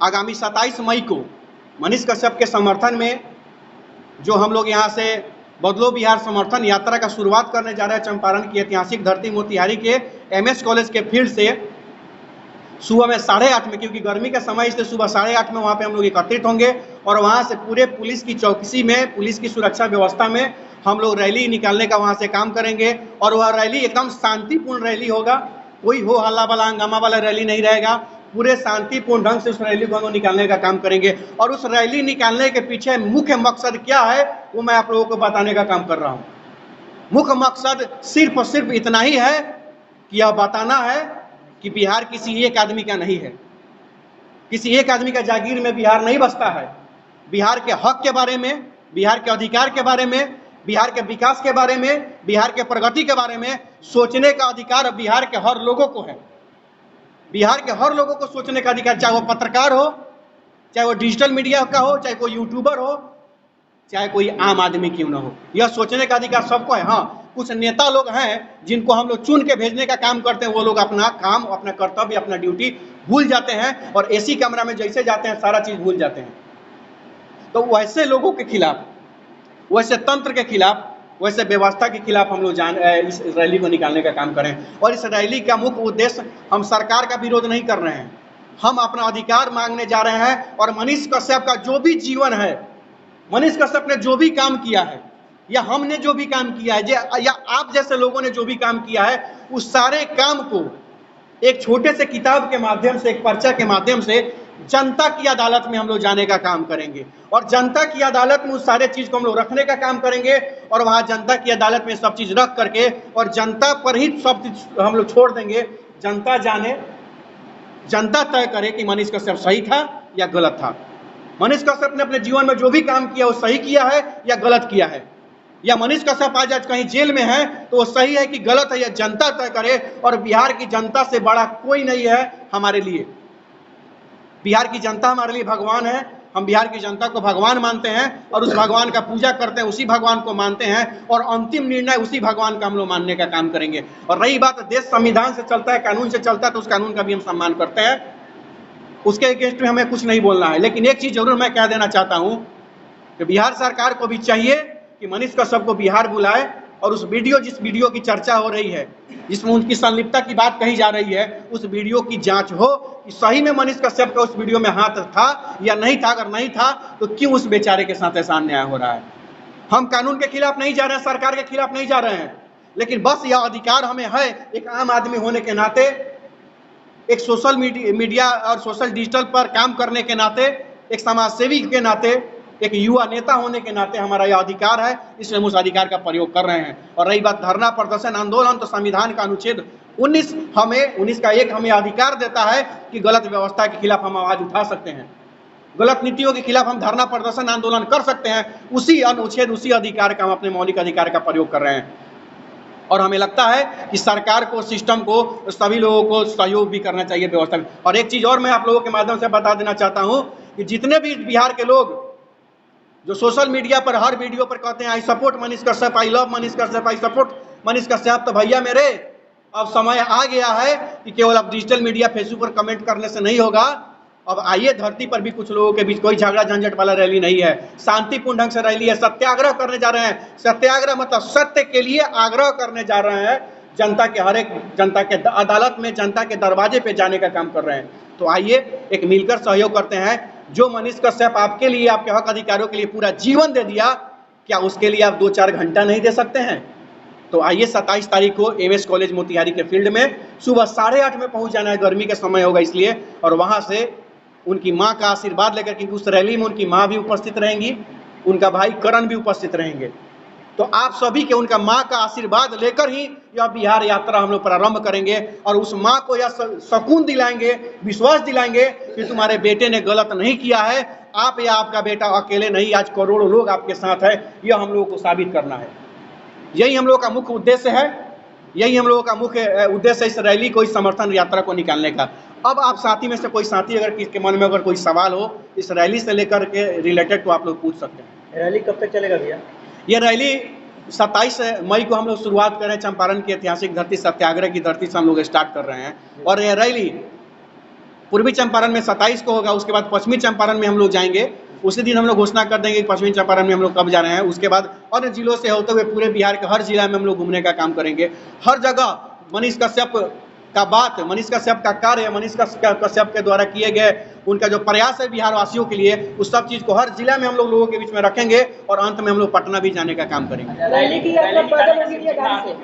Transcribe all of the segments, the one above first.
आगामी 27 मई को मनीष कश्यप के समर्थन में जो हम लोग यहाँ से बदलो बिहार समर्थन यात्रा का शुरुआत करने जा रहे हैं चंपारण की ऐतिहासिक धरती मोतिहारी के एमएस कॉलेज के फील्ड से सुबह में 8:30 में, क्योंकि गर्मी का समय इसलिए सुबह 8:30 में वहाँ पे हम लोग एकत्रित होंगे और वहाँ से पूरे पुलिस की चौकसी में, पुलिस की सुरक्षा व्यवस्था में हम लोग रैली निकालने का वहाँ से काम करेंगे। और वह रैली एकदम शांतिपूर्ण रैली होगा, कोई हो हल्ला वाला हंगामा वाला रैली नहीं रहेगा। पूरे शांतिपूर्ण ढंग से उस रैली को हम लोग निकालने का काम करेंगे। और उस रैली निकालने के पीछे मुख्य मकसद क्या है वो मैं आप लोगों को बताने का काम कर रहा हूँ। मुख्य मकसद सिर्फ और सिर्फ इतना ही है कि यह बताना है कि बिहार किसी एक आदमी का नहीं है, किसी एक आदमी का जागीर में बिहार नहीं बसता है। बिहार के हक के बारे में, बिहार के अधिकार के बारे में, बिहार के विकास के बारे में, बिहार के प्रगति के बारे में सोचने का अधिकार बिहार के हर लोगों को है। बिहार के हर लोगों को सोचने का अधिकार, चाहे वो पत्रकार हो, चाहे वो डिजिटल मीडिया का हो, चाहे कोई यूट्यूबर हो, चाहे कोई आम आदमी क्यों ना हो, यह सोचने का अधिकार सबको है। हाँ, कुछ नेता लोग हैं जिनको हम लोग चुन के भेजने का काम करते हैं, वो लोग अपना काम, अपना कर्तव्य, अपना ड्यूटी भूल जाते हैं और एसी कमरा में जैसे जाते हैं सारा चीज भूल जाते हैं। तो वैसे लोगों के खिलाफ, वैसे तंत्र के खिलाफ, वैसे व्यवस्था के खिलाफ हम लोग इस रैली को निकालने का काम करें। और इस रैली का मुख्य उद्देश्य, हम सरकार का विरोध नहीं कर रहे हैं, हम अपना अधिकार मांगने जा रहे हैं। और मनीष कश्यप का जो भी जीवन है, मनीष कश्यप ने जो भी काम किया है या हमने जो भी काम किया है या आप जैसे लोगों ने जो भी काम किया है, उस सारे काम को एक छोटे से किताब के माध्यम से, एक पर्चा के माध्यम से जनता की अदालत में हम लोग जाने का काम करेंगे। और जनता की अदालत में उस सारे चीज को हम लोग रखने का काम करेंगे और वहां जनता की अदालत में सब चीज रख करके और जनता पर ही सब चीज हम लोग छोड़ देंगे। जनता जाने, जनता तय करे कि मनीष कश्यप सही था या गलत था। मनीष कश्यप ने अपने जीवन में जो भी काम किया वो सही किया है या गलत किया है, या मनीष कश्यप आज कहीं जेल में है तो वो सही है कि गलत है, या जनता तय करे। और बिहार की जनता से बड़ा कोई नहीं है हमारे लिए। बिहार की जनता हमारे लिए भगवान है। हम बिहार की जनता को भगवान मानते हैं और उस भगवान का पूजा करते हैं, उसी भगवान को मानते हैं और अंतिम निर्णय उसी भगवान का हम लोग मानने का काम करेंगे। और रही बात, देश संविधान से चलता है, कानून से चलता है, तो उस कानून का भी हम सम्मान करते हैं, उसके अगेंस्ट में हमें कुछ नहीं बोलना है। लेकिन एक चीज जरूर मैं कह देना चाहता हूं कि बिहार सरकार को भी चाहिए कि मनीष कश्यप को बिहार बुलाए और उस वीडियो, जिस वीडियो की चर्चा हो रही है, जिसमें उनकी संलिप्तता की बात कही जा रही है, उस वीडियो की जांच हो कि सही में मनीष कश्यप का उस वीडियो में हाथ था या नहीं था। अगर नहीं था तो क्यों उस बेचारे के साथ ऐसा अन्याय हो रहा है। हम कानून के खिलाफ नहीं जा रहे हैं, सरकार के खिलाफ नहीं जा रहे हैं, लेकिन बस यह अधिकार हमें है एक आम आदमी होने के नाते, एक सोशल मीडिया और सोशल डिजिटल पर काम करने के नाते, एक समाज सेवी के नाते, एक युवा नेता होने के नाते हमारा यह अधिकार है, इसलिए हम उस अधिकार का प्रयोग कर रहे हैं। और रही बात धरना, प्रदर्शन, आंदोलन, तो संविधान का अनुच्छेद 19 का 1 हमें अधिकार देता है कि गलत व्यवस्था के खिलाफ हम आवाज उठा सकते हैं, गलत नीतियों के खिलाफ हम धरना, प्रदर्शन, आंदोलन कर सकते हैं। उसी अनुच्छेद, उसी अधिकार का हम अपने मौलिक अधिकार का प्रयोग कर रहे हैं। और हमें लगता है कि सरकार को, सिस्टम को, सभी लोगों को सहयोग भी करना चाहिए व्यवस्था में। और एक चीज और मैं आप लोगों के माध्यम से बता देना चाहता हूं कि जितने भी बिहार के लोग जो सोशल मीडिया पर हर वीडियो पर कहते हैं I support Manish Kashyap, I love Manish Kashyap, I support Manish Kashyap, तो भैया मेरे, अब समय आ गया है कि केवल अब डिजिटल मीडिया, फेसबुक पर कमेंट करने से नहीं होगा। अब आइए धरती पर भी कुछ लोगों के बीच कोई झगड़ा झंझट वाला रैली नहीं है, शांतिपूर्ण ढंग से रैली है। सत्याग्रह करने जा रहे हैं, सत्याग्रह मतलब सत्य के लिए आग्रह करने जा रहे हैं, जनता के हर एक, जनता के अदालत में, जनता के दरवाजे पे जाने का काम कर रहे हैं। तो आइए एक मिलकर सहयोग करते हैं। जो मनीष कश्यप आपके लिए, आपके हक अधिकारों के लिए पूरा जीवन दे दिया, क्या उसके लिए आप 2-4 घंटा नहीं दे सकते हैं? तो आइए 27 तारीख को एमएस कॉलेज मोतिहारी के फील्ड में सुबह 8:30 में पहुंच जाना है, गर्मी का समय होगा इसलिए। और वहां से उनकी मां का आशीर्वाद लेकर, क्योंकि उस रैली में उनकी मां भी उपस्थित रहेंगी, उनका भाई करण भी उपस्थित रहेंगे। तो आप सभी के, उनका मां का आशीर्वाद लेकर ही यह बिहार यात्रा हम लोग प्रारंभ करेंगे। और उस मां को यह सुकून दिलाएंगे, विश्वास दिलाएंगे कि तुम्हारे बेटे ने गलत नहीं किया है, आप या आपका बेटा अकेले नहीं, आज करोड़ों लोग आपके साथ है। यह हम लोगों को साबित करना है। यही हम लोगों का मुख्य उद्देश्य है, यही हम लोगों का मुख्य उद्देश्य है इस रैली को, इस समर्थन यात्रा को निकालने का। अब आप साथी में से कोई साथी अगर किसके मन में अगर कोई सवाल हो इस रैली से लेकर के रिलेटेड, तो आप लोग पूछ सकते हैं। रैली कब तक चलेगा भैया? ये रैली 27 मई को हम लोग शुरुआत कर रहे हैं, चंपारण की ऐतिहासिक धरती, सत्याग्रह की धरती से हम लोग स्टार्ट कर रहे हैं। और यह रैली पूर्वी चंपारण में 27 को होगा, उसके बाद पश्चिमी चंपारण में हम लोग जाएंगे। उसी दिन हम लोग घोषणा कर देंगे कि पश्चिमी चंपारण में हम लोग कब जा रहे हैं। उसके बाद अन्य जिलों से होते हुए पूरे बिहार के हर जिला में हम लोग घूमने का काम करेंगे। हर जगह मनीष कश्यप का बात, मनीष कश्यप का कार्य, मनीष कश्यप के द्वारा किए गए उनका जो प्रयास है बिहार वासियों के लिए, उस सब चीज़ को हर जिला में हम लोग लोगों के बीच में रखेंगे और अंत में हम लोग पटना भी जाने का काम करेंगे। रैली की यात्रा पैदल होगी या गाड़ी से?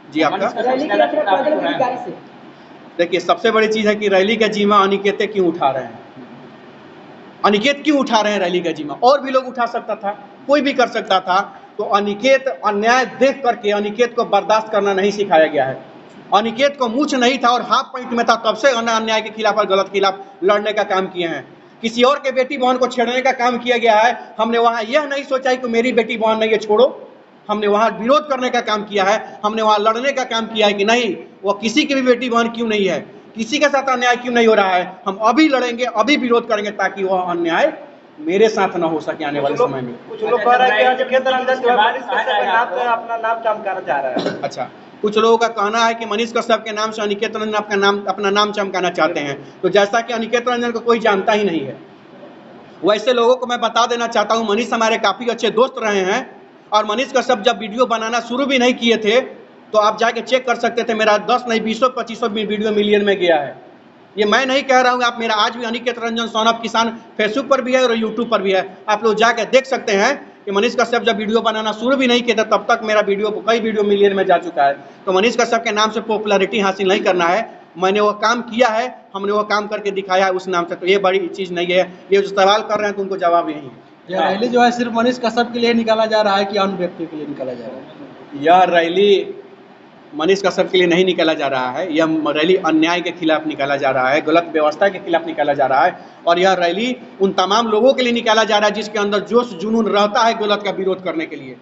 जी, आपका रैली की यात्रा पैदल होगी या गाड़ी से? देखिए, सबसे बड़ी चीज़ है कि रैली का जिम्मा अनिकेत क्यों उठा रहे हैं? अनिकेत क्यों उठा रहे हैं रैली का जिम्मा? और भी लोग उठा सकता था, कोई भी कर सकता था। तो अनिकेत अन्याय देख करके अनिकेत को बर्दाश्त करना नहीं सिखाया गया है। अनिकेत को मूछ नहीं था और हाफ पैंट में था, तब से अन्याय के खिलाफ और गलत खिलाफ लड़ने का काम किए हैं। किसी और के बेटी बहन को छेड़ने का काम किया गया है। हमने वहाँ यह नहीं सोचा कि मेरी बेटी बहन नहीं है, छोड़ो। हमने वहाँ विरोध करने का काम किया है, हमने वहाँ लड़ने का काम किया है कि नहीं, वो किसी की भी बेटी बहन क्यों नहीं है, किसी के साथ अन्याय क्यों नहीं हो रहा है, हम अभी लड़ेंगे, अभी विरोध करेंगे ताकि वह अन्याय मेरे साथ ना हो सके आने वाले समय में। कुछ लोग कह रहे हैं कि अनिकेत रंजन जो है मनीष कश्यप के नाम पे अपना नाम चमकाना चाह रहा है। अच्छा, कुछ लोगों का कहना है कि मनीष कश्यप के नाम से अनिकेत रंजन अपना नाम चमकाना चाहते हैं। तो जैसा कि अनिकेत रंजन को कोई जानता ही नहीं है, वैसे लोगों को मैं बता देना चाहता हूँ, मनीष हमारे काफ़ी अच्छे दोस्त रहे हैं। और मनीष कश्यप जब वीडियो बनाना शुरू भी नहीं किए थे तो आप जाके चेक कर सकते थे, मेरा 10 नहीं 20-25 वीडियो मिलियन में गया है। ये मैं नहीं कह रहा हूँ, आप मेरा आज भी अनिकेत रंजन सन ऑफ किसान फेसबुक पर भी है और यूट्यूब पर भी है, आप लोग जाके देख सकते हैं कि मनीष कश्यप जब वीडियो बनाना शुरू भी नहीं किया था तब तक मेरा कई वीडियो मिलियन में जा चुका है। तो मनीष कश्यप के नाम से पॉपुलैरिटी हासिल नहीं करना है, मैंने वो काम किया है, हमने वो काम करके दिखाया है उस नाम से। तो ये बड़ी चीज़ नहीं है। ये जो सवाल कर रहे हैं तो उनको जवाब यही है। यह रैली जो है सिर्फ मनीष कश्यप के लिए निकाला जा रहा है कि अन्य व्यक्ति के लिए निकाला जा रहा है? यह रैली मनीष कश्यप के लिए नहीं निकाला जा रहा है। यह रैली अन्याय के खिलाफ निकाला जा रहा है, गलत व्यवस्था के खिलाफ निकाला जा रहा है। और यह रैली उन तमाम लोगों के लिए निकाला जा रहा है जिसके अंदर जोश जुनून रहता है गलत का विरोध करने के लिए।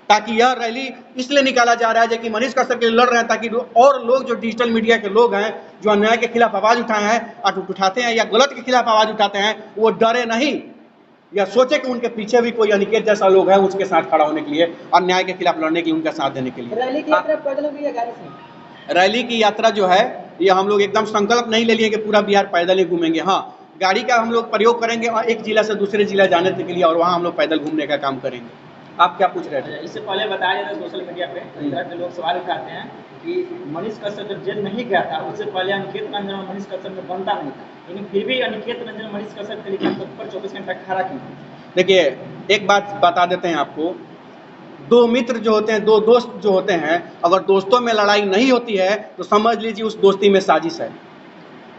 ताकि यह रैली इसलिए निकाला जा रहा है कि मनीष कश्यप के लिए लड़ रहे हैं, ताकि और लोग जो डिजिटल मीडिया के लोग हैं, जो अन्याय के खिलाफ आवाज़ उठाए हैं, उठाते हैं या गलत के खिलाफ आवाज़ उठाते हैं, वो डरे नहीं या सोचे कि उनके पीछे भी कोई अनिकेत जैसा लोग है उसके साथ खड़ा होने के लिए, अन्याय के खिलाफ लड़ने के लिए, उनका साथ देने के लिए। रैली की यात्रा पैदल होगी या गाड़ी से? रैली की यात्रा जो है ये हम लोग एकदम संकल्प नहीं ले लिए कि पूरा बिहार पैदल ही घूमेंगे। हाँ, गाड़ी का हम लोग प्रयोग करेंगे और एक जिला से दूसरे जिला जाने के लिए, और वहाँ हम लोग पैदल घूमने का काम करेंगे। आप क्या पूछ रहे थे? इससे पहले बताया जाता है सोशल मीडिया पे कई तरह के लोग सवाल उठाते हैं कि मनीष कश्यप जब जेल नहीं गया था उससे पहले अनिकेत रंजन और मनीष कश्यप में बनता नहीं था, लेकिन फिर भी अनिकेत रंजन मनीष कश्यप के लिए ऊपर 24 घंटा खड़ा क्यों? देखिए, एक बात बता देते हैं आपको, दो मित्र जो होते हैं, दो दोस्त जो होते हैं, अगर दोस्तों में लड़ाई नहीं होती है तो समझ लीजिए उस दोस्ती में साजिश है।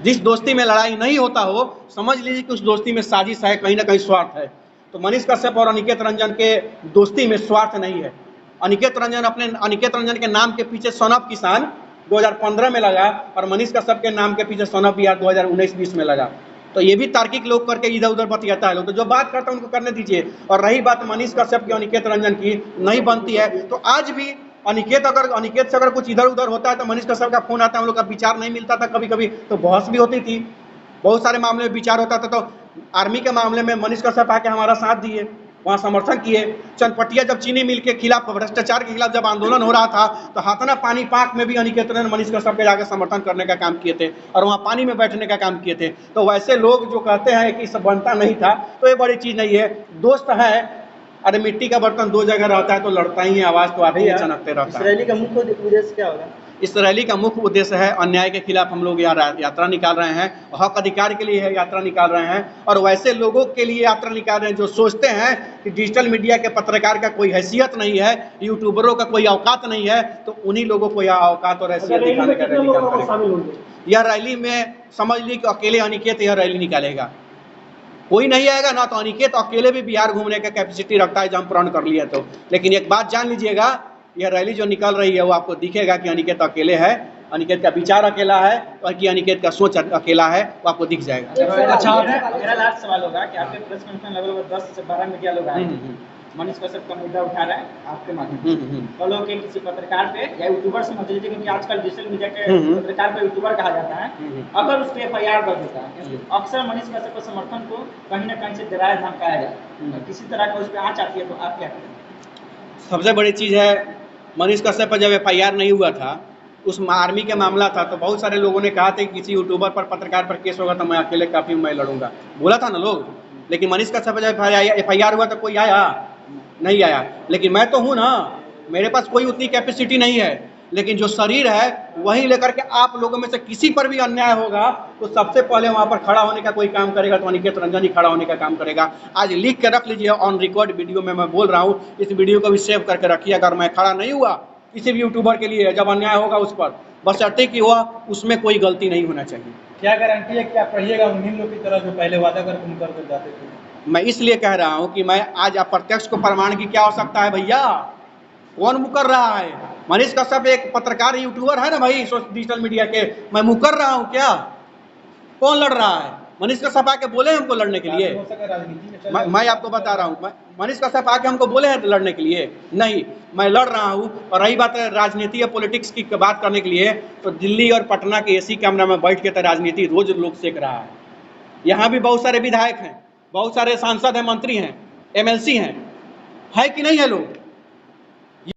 जिस दोस्ती में लड़ाई नहीं होता हो समझ लीजिए कि उस दोस्ती में साजिश है, कहीं ना कहीं स्वार्थ है। तो मनीष कश्यप और अनिकेत रंजन के दोस्ती में स्वार्थ नहीं है। अनिकेत रंजन के नाम के पीछे सन ऑफ किसान 2015 में लगा और मनीष कश्यप के नाम के पीछे सन ऑफ बिहार 2019-20 में लगा। तो ये भी तार्किक लोग करके इधर उधर बतियाता है लोग, तो जो बात करता है उनको करने दीजिए। और रही बात मनीष कश्यप की, अनिकेत रंजन की नहीं बनती है, तो आज भी अनिकेत से अगर कुछ इधर उधर होता है तो मनीष कश्यप का फोन आता है, हम लोग का विचार नहीं मिलता था, कभी कभी तो बहस भी होती थी, बहुत सारे मामले में विचार होता था। तो आर्मी के मामले में मनीष कश्यप आके हमारा साथ दिए, वहाँ समर्थन किए। चंदपटिया जब चीनी मिल के खिलाफ, भ्रष्टाचार के खिलाफ जब आंदोलन हो रहा था तो हाथना पानी पाक में भी अनिकेत रंजन मनीष कश्यप के जाकर समर्थन करने का काम किए थे और वहाँ पानी में बैठने का काम किए थे। तो वैसे लोग जो कहते हैं कि सब बनता नहीं था, तो ये बड़ी चीज़ नहीं है। दोस्त है, अरे मिट्टी का बर्तन दो जगह रहता है तो लड़ता ही है, आवाज़ तो आप ही चनकते रहता है। इस रैली का मुख्य उद्देश्य क्या होगा? इस रैली का मुख्य उद्देश्य है अन्याय के खिलाफ हम लोग यात्रा निकाल रहे हैं, हक अधिकार के लिए है यात्रा निकाल रहे हैं। और वैसे लोगों के लिए यात्रा निकाल रहे हैं जो सोचते हैं कि डिजिटल मीडिया के पत्रकार का कोई हैसियत नहीं है, यूट्यूबरों का कोई औकात नहीं है, तो उन्हीं लोगों को यह औकात और हैसियत दिखाने का रैली करेंगे। यह रैली में समझ लीजिए कि अकेले अनिकेत यह रैली निकालेगा, कोई नहीं आएगा ना। तो अनिकेत अकेले भी बिहार घूमने का कैपेसिटी रखता है, जब प्रण कर लिया तो। लेकिन एक बात जान लीजिएगा, यह रैली जो निकल रही है वो आपको दिखेगा कि अनिकेत अकेले है, अनिकेत का विचार अकेला है और कि अनिकेत का सोच अकेला है, वो आपको दिख जाएगा। अच्छा, मेरा लास्ट सवाल होगा कि आपके प्रेस कॉन्फ्रेंस में लगभग 10 से 12 मीडिया लोग आए, मनीष कश्यप का मुद्दा उठा रहा है आपके माध्यम फॉलो के किसी पत्रकार पे या यूट्यूबर से मत लीजिए, क्योंकि आजकल डिजिटल मीडिया के पत्रकार को यूट्यूबर कहा जाता है, अगर उस पर FIR दर्ज होता है, अक्सर मनीष कश्यप के समर्थन को कहीं ना कहीं से डराया धमकाया जाए, किसी तरह का उस पर आँच आती है, तो आप क्या करें? सबसे बड़ी चीज़ है, मनीष कश्यप पर जब FIR नहीं हुआ था उस आर्मी के मामला था, तो बहुत सारे लोगों ने कहा था कि किसी यूट्यूबर पर, पत्रकार पर केस होगा तो मैं अकेले काफ़ी मैं लड़ूंगा, बोला था ना लोग। लेकिन मनीष कश्यप जब FIR हुआ तो कोई आया नहीं आया। लेकिन मैं तो हूँ ना, मेरे पास कोई उतनी कैपेसिटी नहीं है, लेकिन जो शरीर है वही लेकर के आप लोगों में से किसी पर भी अन्याय होगा तो सबसे पहले वहाँ पर खड़ा होने का कोई काम करेगा तो अनिकेत रंजन ही खड़ा होने का काम करेगा। आज लिख के रख लीजिए, ऑन रिकॉर्ड वीडियो में मैं बोल रहा हूँ, इस वीडियो को भी सेव करके रखिए। अगर मैं खड़ा नहीं हुआ किसी भी यूट्यूबर के लिए जब अन्याय होगा उस पर, बशर्ते कि वह उसमें कोई गलती नहीं होना चाहिए। क्या गारंटी है कि आप रहिएगा उन्हीं लोग की तरह जो पहले वादा करके मुकर कर जाते थे? मैं इसलिए कह रहा हूँ कि मैं आज अप्रत्यक्ष को प्रमाण की क्या आवश्यकता है भैया, कौन मुकर रहा है? मनीष कश्यप एक पत्रकार यूट्यूबर है ना भाई, डिजिटल मीडिया के, मैं मुकर रहा हूँ क्या? कौन लड़ रहा है? मनीष कश्यप आके बोले हमको लड़ने के लिए? मैं आपको बता रहा हूँ, मनीष कश्यप आके हमको बोले हैं लड़ने के लिए? नहीं, मैं लड़ रहा हूँ। और रही बात है राजनीति या पॉलिटिक्स की बात करने के लिए, तो दिल्ली और पटना के AC कैमरा में बैठ के तो राजनीति रोज लोग सेक रहा है। यहाँ भी बहुत सारे विधायक हैं, बहुत सारे सांसद हैं, मंत्री हैं, MLC हैं, है कि नहीं है लोग?